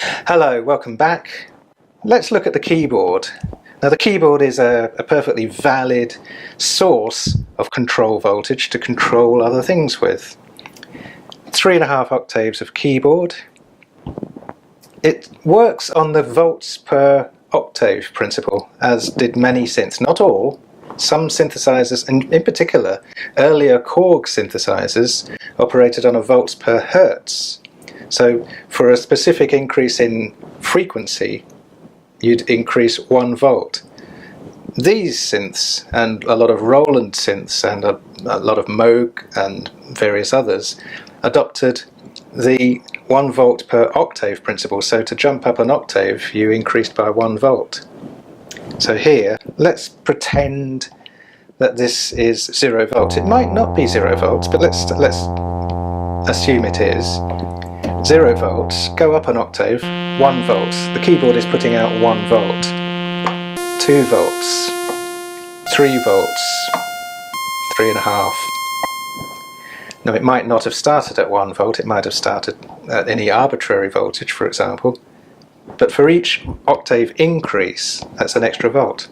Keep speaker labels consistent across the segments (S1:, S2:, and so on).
S1: Hello, welcome back. Let's look at the keyboard. Now the keyboard is a perfectly valid source of control voltage to control other things with. 3.5 octaves of keyboard. It works on the volts per octave principle, as did many synths. Not all. Some synthesizers, and in particular earlier Korg synthesizers, operated on a volts per hertz. So for a specific increase in frequency, you'd increase 1 volt. These synths, and a lot of Roland synths, and a lot of Moog and various others, adopted the 1 volt per octave principle. So to jump up an octave, you increased by 1 volt. So here, let's pretend that this is 0 volts. It might not be 0 volts, but let's assume it is. 0 volts, go up an octave, 1 volt. The keyboard is putting out 1 volt. 2 volts, 3 volts, 3.5. Now it might not have started at 1 volt, it might have started at any arbitrary voltage, for example. But for each octave increase, that's an extra volt.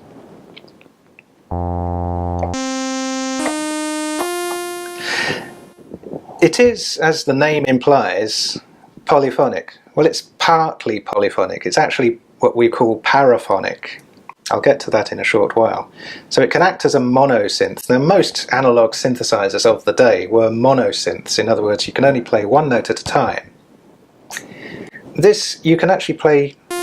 S1: It is, as the name implies, polyphonic. Well, it's partly polyphonic. It's actually what we call paraphonic. I'll get to that in a short while. So it can act as a monosynth. Now, most analog synthesizers of the day were monosynths. In other words, you can only play one note at a time. This, you can actually play 4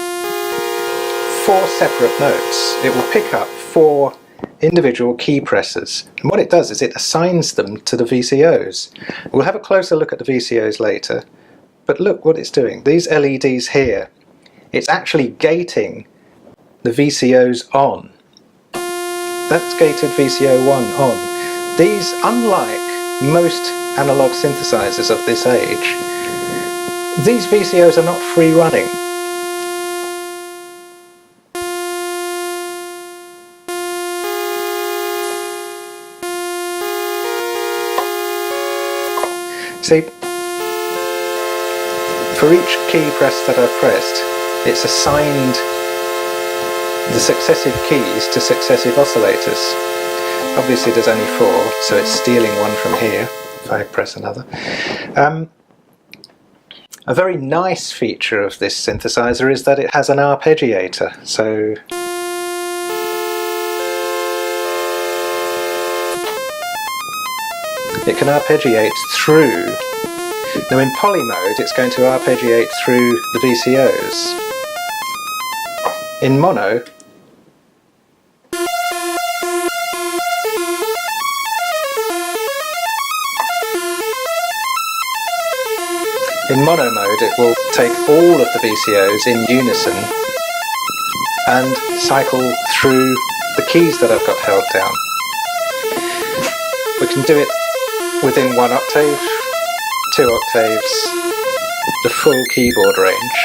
S1: separate notes. It will pick up 4 individual key presses. And what it does is it assigns them to the VCOs. We'll have a closer look at the VCOs later. But look what it's doing. These LEDs here, it's actually gating the VCOs on. That's gated VCO1 on. These, unlike most analog synthesizers of this age, these VCOs are not free running. See, for each key press that I've pressed, it's assigned the successive keys to successive oscillators. Obviously there's only 4, so it's stealing one from here if I press another. A very nice feature of this synthesizer is that it has an arpeggiator. So it can arpeggiate through. Now in poly mode it's going to arpeggiate through the VCOs. In mono, mode it will take all of the VCOs in unison and cycle through the keys that I've got held down. We can do it within 1 octave, 2 octaves, the full keyboard range,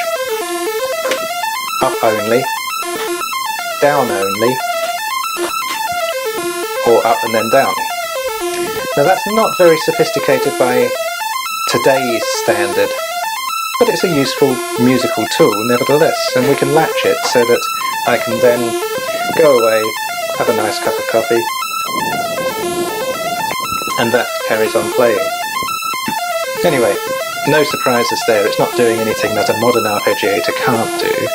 S1: up only, down only, or up and then down. Now that's not very sophisticated by today's standard, but it's a useful musical tool nevertheless, and we can latch it so that I can then go away, have a nice cup of coffee, and that carries on playing. Anyway, no surprises there, it's not doing anything that a modern arpeggiator can't do.